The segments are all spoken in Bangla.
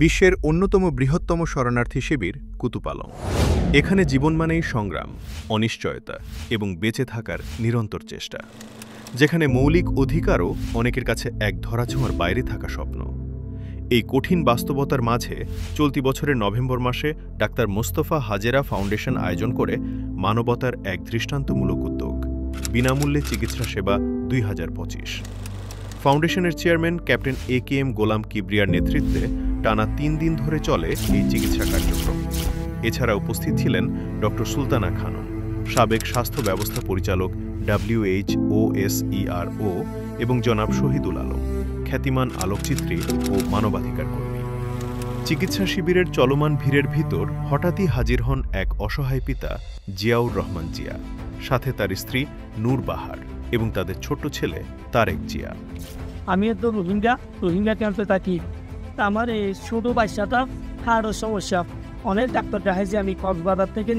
বিশ্বের অন্যতম বৃহত্তম শরণার্থী শিবির কুতুপালং। এখানে জীবন মানেই সংগ্রাম, অনিশ্চয়তা এবং বেঁচে থাকার নিরন্তর চেষ্টা, যেখানে মৌলিক অধিকারও অনেকের কাছে এক ধরাছোঁয়ার বাইরে থাকা স্বপ্ন। এই কঠিন বাস্তবতার মাঝে চলতি বছরের নভেম্বর মাসে ডাক্তার মোস্তফা হাজেরা ফাউন্ডেশন আয়োজন করে মানবতার এক দৃষ্টান্তমূলক উদ্যোগ বিনামূল্যে চিকিৎসা সেবা 2025। ফাউন্ডেশনের চেয়ারম্যান ক্যাপ্টেন AKM গোলাম কিবরিয়ার নেতৃত্বে টানা 3 দিন ধরে চলে এই চিকিৎসা কার্যক্রম। এছাড়া উপস্থিত ছিলেন ডক্টর সুলতানা খানম, সাবেক স্বাস্থ্য ব্যবস্থা পরিচালক WHOSERO, এবং জনাব শহীদুল আলম, খ্যাতিমান আলোকচিত্রী ও মানবাধিকার কর্মী। চিকিৎসা শিবিরের চলমান ভিড়ের ভিতর হঠাৎই হাজির হন এক অসহায় পিতা জিয়াউর রহমান জিয়া, সাথে তার স্ত্রী নূর বাহার এবং তাদের ছোট্ট ছেলে তারেক জিয়া। আমি তো রোহিঙ্গা ক্যাম্পে থাকি। আমার এই ছোটো বাচ্চাটা হাড়ের সমস্যা, অনেক ডাক্তার দেখাইছি। আমি কক্সবাজার থেকে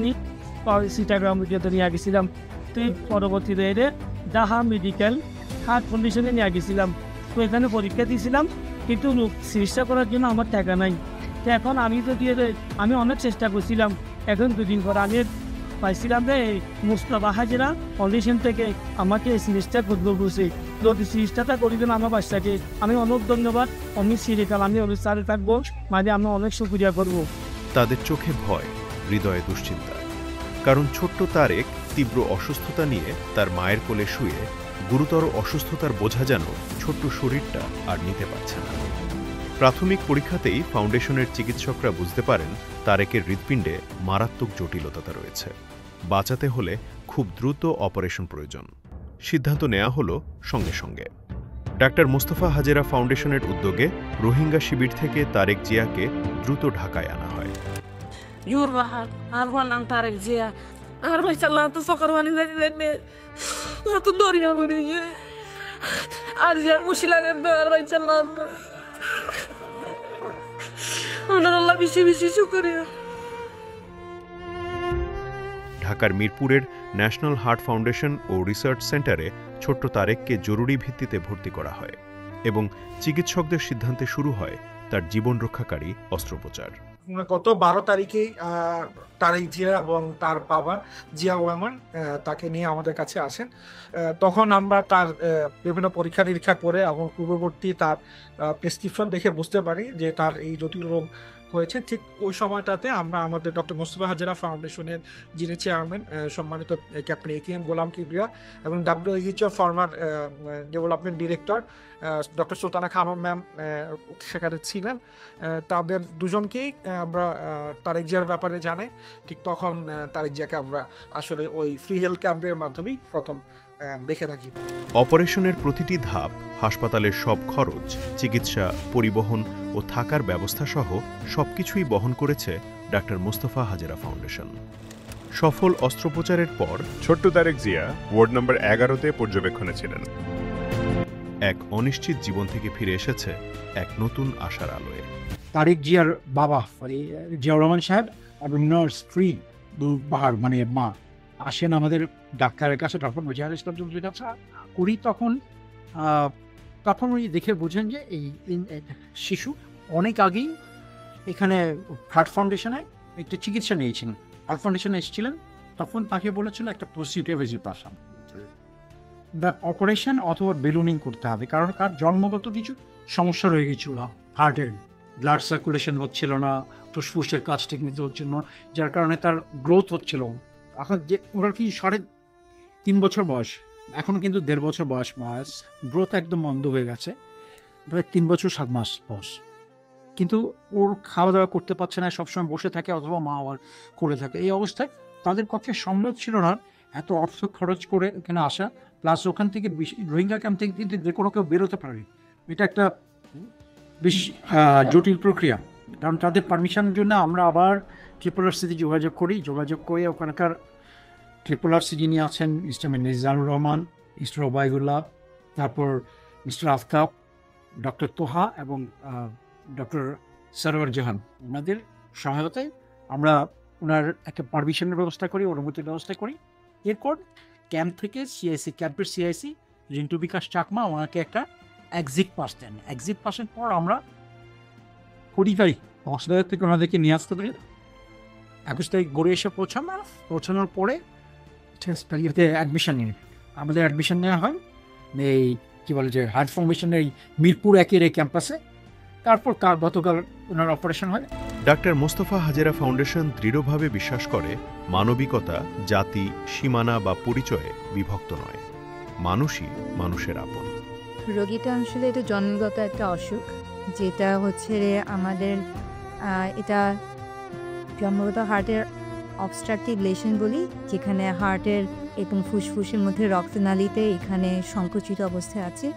চিটাগাং মেডিকেলে নিয়ে গেছিলাম। তো পরবর্তীতে এলে ডাহা মেডিকেল হার্ট কন্ডিশনে নিয়ে গেছিলাম। তো এখানে পরীক্ষা দিয়েছিলাম, কিন্তু চিকিৎসা করার জন্য আমার টাকা নাই। তো এখন আমি অনেক চেষ্টা করছিলাম। এখন 2 দিন পর আমি পাইছিলাম যে মোস্তফা হাজেরা ফাউন্ডেশন থেকে আমাকে চিকিৎসা করতে বলছে। যদি চিকিৎসাটা করিবেন আমার বাচ্চাকে, আমি অনেক ধন্যবাদ, অনেক চিরকাল আমি অনুষ্ঠানে থাকবো, মানে আমি অনেক শুকরিয়া করবো। তাদের চোখে ভয়, হৃদয়ে দুশ্চিন্তা, কারণ ছোট্ট তারেক তীব্র অসুস্থতা নিয়ে তার মায়ের কোলে শুয়ে গুরুতর অসুস্থতার বোঝা যেন ছোট্ট শরীরটা আর নিতে পারছে না। প্রাথমিক পরীক্ষাতেই ফাউন্ডেশনের চিকিৎসকরা বুঝতে পারেন তারেকের হৃৎপিণ্ডে মারাত্মক জটিলতা রয়েছে। বাঁচাতে হলে খুব দ্রুত অপারেশন প্রয়োজন। সিদ্ধান্ত নেওয়া হলো সঙ্গে সঙ্গে। ডাক্তার মোস্তফা হাজেরা ফাউন্ডেশনের উদ্যোগে রোহিঙ্গা শিবির থেকে তারেক জিয়াকে দ্রুত ঢাকায় আনা হয়। ঢাকার মিরপুরের ন্যাশনাল হার্ট ফাউন্ডেশন ও রিসার্চ সেন্টারে ছোট্ট তারেককে জরুরি ভিত্তিতে ভর্তি করা হয় এবং চিকিৎসকদের সিদ্ধান্তে শুরু হয় তার জীবন রক্ষাকারী অস্ত্রোপচার। গত 12 তারিখেই তারেক জিয়া এবং তার বাবা জিয়াউর রহমান তাকে নিয়ে আমাদের কাছে আসেন। তখন আমরা তার বিভিন্ন পরীক্ষা নিরীক্ষা করে এবং পূর্ববর্তী তার প্রেসক্রিপশন দেখে বুঝতে পারি যে তার এই জটিল রোগ হয়েছে। ঠিক ওই সময়টাতে আমরা আমাদের ডক্টর মোস্তফা হাজেরা ফাউন্ডেশনের যিনি চেয়ারম্যান সম্মানিত ক্যাপ্টেন AKM গোলাম কিবরিয়া এবং WHO former development director doctor Sultana Khanam ma'am সেখানে ছিলেন। তাদের দুজনকেই আমরা তারেক জিয়ার ব্যাপারে জানাই। ঠিক তখন তারেক জিয়াকে আমরা আসলে ওই ফ্রি হেলথ ক্যাম্পের মাধ্যমেই প্রথম দেখে থাকি। অপারেশনের প্রতিটি ধাপ, হাসপাতালের সব খরচ, চিকিৎসা, পরিবহন ও থাকার ব্যবস্থা সহ সবকিছুই বহন করেছে ডাক্তার মোস্তফা হাজেরা ফাউন্ডেশন। সফল অস্ত্রোপচারের পর ছোট্ট তারেক জিয়া ওয়ার্ড নম্বর 11-তে পর্যবেক্ষণে ছিলেন। এক অনিশ্চিত জীবন থেকে ফিরে এসেছে এক নতুন আশার আলোয়। তারেক জিয়ার বাবা জিয়াউর রহমান সাহেব এবং নর্স স্ত্রী বাহার মানে মা আসেন আমাদের ডাক্তারের কাছে, ডক্টর মজিয়ার ইসলাম চিকিৎসা করি। তখন উনি দেখে বুঝেন যে এই শিশু অনেক আগেই এখানে হার্ট ফাউন্ডেশনে একটা চিকিৎসা নিয়েছিলেন। হার্ট ফাউন্ডেশনে এসেছিলেন, তখন তাকে বলেছিল একটা পজিটিভ এজিপাসাম বা অপারেশন অথবা বেলুনিং করতে হবে, কারণ তার জন্মগত কিছু সমস্যা রয়ে গেছিল। হার্টের ব্লাড সার্কুলেশন হচ্ছিল না, ফুসফুসের কাজ ঠিক মতো হচ্ছিল না, যার কারণে তার গ্রোথ হচ্ছিল। এখন যে ওনার কি 3.5 বছর বয়স, এখন কিন্তু 1.5 বছর বয়স, গ্রোথ একদম বন্ধ হয়ে গেছে। 3 বছর 7 মাস বয়স, কিন্তু ওর খাওয়া দাওয়া করতে পারছে না, সবসময় বসে থাকে অথবা মা আবার করে থাকে। এই অবস্থায় তাদের পক্ষে সম্ভব ছিল না এত অর্থ খরচ করে এখানে আসা, প্লাস ওখান থেকে রোহিঙ্গা ক্যাম্প থেকে কিন্তু যে কোনো কেউ বেরোতে পারে। এটা একটা বেশ জটিল প্রক্রিয়া, কারণ তাদের পারমিশনের জন্য আমরা আবার RRCতে যোগাযোগ করে ওখানকার RRC যিনি আছেন মিস্টার নিজামুর রহমান, মিস্টার ওবায়দুল্লাহ, তারপর মিস্টার আফতাব, ডক্টর তোহা এবং ডক্টর সরোয়ার জাহান, ওনাদের সহায়তায় আমরা ওনার একটা পারমিশনের ব্যবস্থা করি, অনুমতির ব্যবস্থা করি। এরপর ক্যাম্প থেকে ক্যাম্পের CIC রিন্টু বিকাশ চাকমা ওনাকে একটা এক্সিট পাস দেন। এক্সিট পাসের পর আমরা 20 তারিখ কক্সবাজার থেকে ওনাদেরকে নিয়ে আসতে পারি। 21 তারিখ গড়ে এসে পৌঁছানোর পরে অ্যাডমিশন নিয়ে আমাদের অ্যাডমিশন নেওয়া হয় এই কী বলে যে হার্ট ফাউন্ডেশনের এই মিরপুর 1-এর এই ক্যাম্পাসে। তারপর গতকাল ওনার অপারেশন হয়। ডাক্তার মোস্তফা হাজেরা ফাউন্ডেশন দৃঢ়ভাবে বিশ্বাস করে মানবিকতা জাতি, সীমানা বা পরিচয়ে বিভক্ত নয়, মানুষই মানুষের আপন। রোগীটা আসলে এটা জন্মগত একটা অসুখ, যেটা হচ্ছে আমাদের এটা জন্মগত হার্টের অবস্ট্রাকটিভ লেশন বলি, যেখানে হার্টের এবং ফুসফুসের মধ্যে রক্তনালীতে এখানে সংকুচিত অবস্থায় আছে,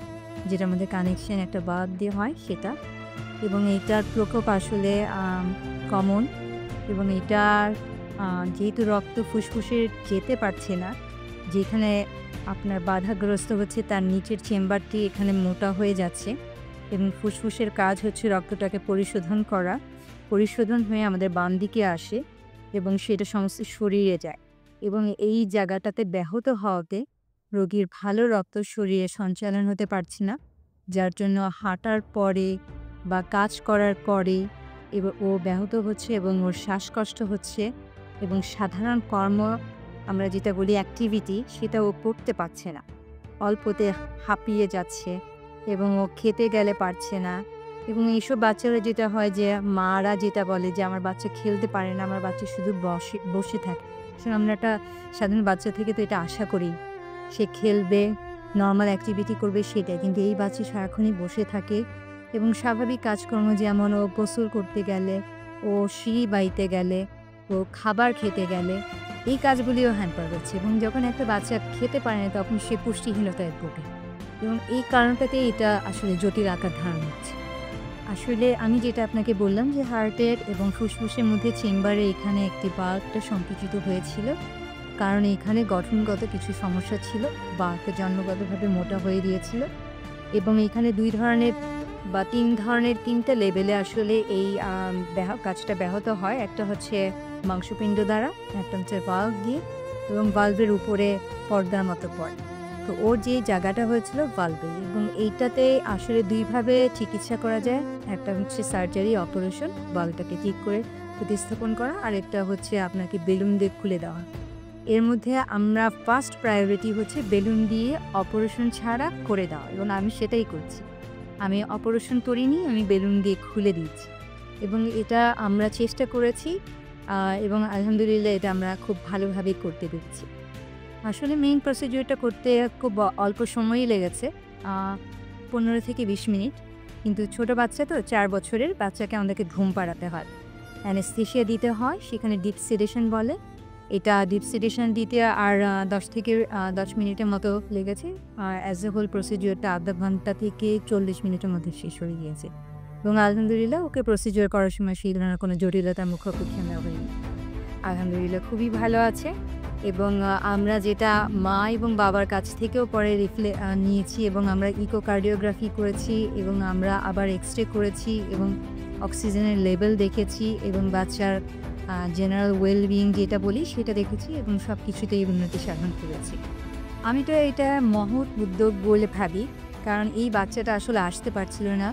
যেটার মধ্যে কানেকশন একটা বাদ দিয়ে হয় সেটা। এবং এটার প্রকোপ আসলে কমন, এবং এটার যেহেতু রক্ত ফুসফুসে যেতে পারছে না, যেখানে আপনার বাধাগ্রস্ত হচ্ছে তার নিচের চেম্বারটি এখানে মোটা হয়ে যাচ্ছে, এবং ফুসফুসের কাজ হচ্ছে রক্তটাকে পরিশোধন হয়ে আমাদের বাম দিকে আসে এবং সেটা সমস্ত শরীরে যায়। এবং এই জায়গাটাতে ব্যাহত হওয়াতে রোগীর ভালো রক্ত শরীরে সঞ্চালন হতে পারছে না, যার জন্য হাঁটার পরে বা কাজ করার পরে ও ব্যাহত হচ্ছে এবং ওর শ্বাসকষ্ট হচ্ছে, এবং সাধারণ কর্ম আমরা যেটা বলি অ্যাক্টিভিটি, সেটা ও করতে পারছে না, অল্পতে হাঁপিয়ে যাচ্ছে এবং ও খেতে গেলে পারছে না। এবং এইসব বাচ্চারা যেটা হয় যে মারা যেটা বলে যে আমার বাচ্চা খেলতে পারে না, আমার বাচ্চা শুধু বসে থাকে। আসলে আমরা একটা সাধারণ বাচ্চা থেকে তো এটা আশা করি সে খেলবে, নর্মাল অ্যাক্টিভিটি করবে সেটা, কিন্তু এই বাচ্চা সারাক্ষণই বসে থাকে এবং স্বাভাবিক কাজকর্ম যেমন ও গোসল করতে গেলে, ও সিঁড়ি বাইতে গেলে, ও খাবার খেতে গেলে, এই কাজগুলিও হ্যাম্পার হচ্ছে। এবং যখন একটা বাচ্চা খেতে পারে না তখন সে পুষ্টিহীনতায় ভোগে, এবং এই কারণটাতে এটা আসলে জটিল আকার ধারণ হচ্ছে। আসলে আমি যেটা আপনাকে বললাম যে হার্টের এবং ফুসফুসের মধ্যে চেম্বারে এখানে একটি বাল্বটা সংকুচিত হয়েছিল, কারণ এখানে গঠনগত কিছু সমস্যা ছিল, বাল্বটা জন্মগতভাবে মোটা হয়ে গিয়েছিল। এবং এখানে 2 ধরনের বা 3 ধরনের 3টা লেভেলে আসলে এই কাজটা ব্যাহত হয়। একটা হচ্ছে মাংসপিণ্ড দ্বারা, একটা হচ্ছে ভাল্ব দিয়ে, এবং ভাল্বের উপরে পর্দার মতো পড়ে। তো ওর যে জায়গাটা হয়েছিল ভাল্বে, এবং এইটাতে আসলে 2ভাবে চিকিৎসা করা যায়। একটা হচ্ছে সার্জারি, অপারেশন, ভাল্বটাকে ঠিক করে প্রতিস্থাপন করা, আর একটা হচ্ছে আপনাকে বেলুন দিয়ে খুলে দেওয়া। এর মধ্যে আমরা ফার্স্ট প্রায়োরিটি হচ্ছে বেলুন দিয়ে অপারেশন ছাড়া করে দেওয়া, এবং আমি সেটাই করছি। আমি অপারেশন করিনি, আমি বেলুন দিয়ে খুলে দিচ্ছি, এবং এটা আমরা চেষ্টা করেছি এবং আলহামদুলিল্লাহ এটা আমরা খুব ভালোভাবে করতে পেরেছি। আসলে মেইন প্রসিডিওরটা করতে খুব অল্প সময়ই লেগেছে, 15 থেকে 20 মিনিট। কিন্তু ছোটো বাচ্চা তো, 4 বছরের বাচ্চাকে আমাদেরকে ঘুম পাড়াতে হয়, অ্যানেস্থেশিয়া দিতে হয়, সেখানে ডিপ সেডেশন বলে। এটা ডিপ সেডেশন দিতে আর 10 থেকে 10 মিনিটের মতো লেগেছে। অ্যাজ এ হোল প্রসিডিওরটা আধা ঘন্টা থেকে 40 মিনিটের মধ্যে শেষ হয়ে গিয়েছে, এবং আলহামদুলিল্লাহ ওকে প্রসিডিওর করার সময় সেই ধরনের কোনো জটিলতার মুখোমুখি আমরা হইনি। আলহামদুলিল্লাহ খুবই ভালো আছে। এবং আমরা যেটা মা এবং বাবার কাছ থেকেও পরে নিয়েছি, এবং আমরা ইকোকার্ডিওগ্রাফি করেছি, এবং আমরা আবার এক্সরে করেছি, এবং অক্সিজেনের লেভেল দেখেছি, এবং বাচ্চার জেনারেল ওয়েলবিং যেটা বলি সেটা দেখেছি, এবং সব কিছুতেই উন্নতি সাধন করেছি। আমি তো এটা মহৎ উদ্যোগ বলে ভাবি, কারণ এই বাচ্চাটা আসলে আসতে পারছিল না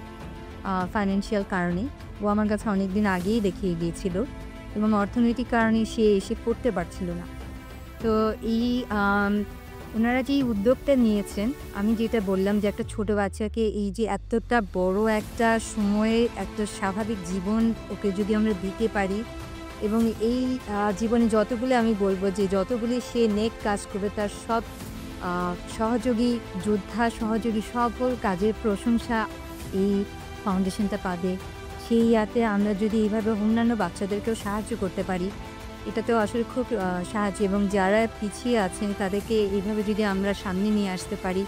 ফাইন্যান্সিয়াল কারণে। ও আমার কাছে অনেক দিন আগেই দেখিয়ে গিয়েছিল, এবং অর্থনৈতিক কারণে সে এসে পড়তে পারছিল না। তো এই ওনারা যে উদ্যোগটা নিয়েছেন, আমি যেটা বললাম যে একটা ছোট বাচ্চাকে এই যে এতটা বড় একটা সময়ে একটা স্বাভাবিক জীবন ওকে যদি আমরা দিতে পারি, এবং এই জীবনে যতগুলো আমি বলবো যে যতগুলি সে নেক কাজ করবে তার সব সহযোগী যোদ্ধা, সহযোগী সকল কাজের প্রশংসা এই ফাউন্ডেশনটা পাবে। সেই ইয়াতে আমরা যদি এইভাবে অন্যান্য বাচ্চাদেরকেও সাহায্য করতে পারি, এটাতেও আসলে খুব সাহায্য। এবং যারা পিছিয়ে আছেন তাদেরকে এইভাবে যদি আমরা সামনে নিয়ে আসতে পারি,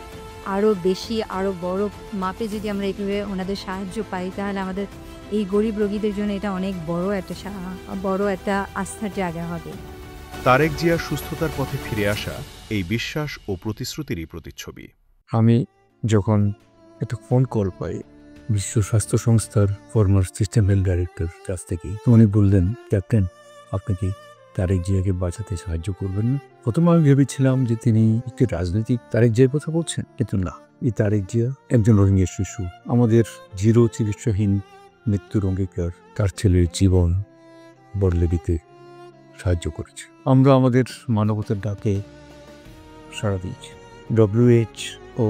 আরও বেশি আরও বড় মাপে যদি আমরা এইভাবে ওনাদের সাহায্য পাই, তাহলে আমাদের এই গরিব রোগীদের জন্য এটা অনেক বড় একটা আস্থার জায়গা হবে। তারেক জিয়ার সুস্থতার পথে ফিরে আসা এই বিশ্বাস ও প্রতিশ্রুতিরই প্রতিচ্ছবি। আমি যখন একটা ফোন কল পাই বিশ্ব স্বাস্থ্য সংস্থার ফরমার সিস্টেম হেলথ ডাইরেক্টর কাছ থেকে, তো উনি বললেন, ক্যাপ্টেন আপনি কি তারেক জিয়াকে বাঁচাতে সাহায্য করবেন না। প্রথমে আমি ভেবেছিলাম যে তিনি একটি রাজনৈতিক তারেক জিয়ার কথা বলছেন, কিন্তু না, এই তারেক জিয়া একজন রোহিঙ্গা শিশু, আমাদের জিরো চিকিৎসাহীন মৃত্যুর অঙ্গীকার, তার ছেলের জীবন বদলে দিতে সাহায্য করেছে। আমরা আমাদের মানবতার ডাকে সাড়া দিয়েছি। WHO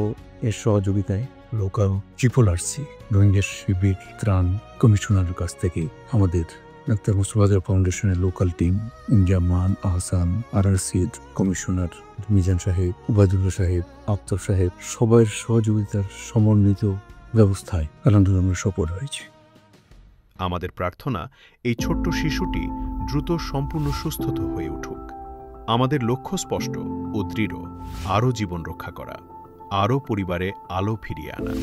এর সহযোগিতায় লোকাল RRRC রোহিঙ্গা শিবির ত্রাণ কমিশনারের কাছ থেকে আমাদের ডাক্তার মুস্তফা ফাউন্ডেশনের লোকাল টিম, ইনজামান, আহসান, RRCর কমিশনার মিজান সাহেব, উবায়দুল্লাহ সাহেব, আফতাব সাহেব, সবার সহযোগিতার সমন্বিত ব্যবস্থায় আলহামদুলিল্লাহ আমরা সফল হয়েছি। আমাদের প্রার্থনা এই ছোট্ট শিশুটি দ্রুত সম্পূর্ণ সুস্থ হয়ে উঠুক। আমাদের লক্ষ্য স্পষ্ট ও দৃঢ়, আরও জীবন রক্ষা করা, আরও পরিবারে আলো ফিরিয়ে আনা।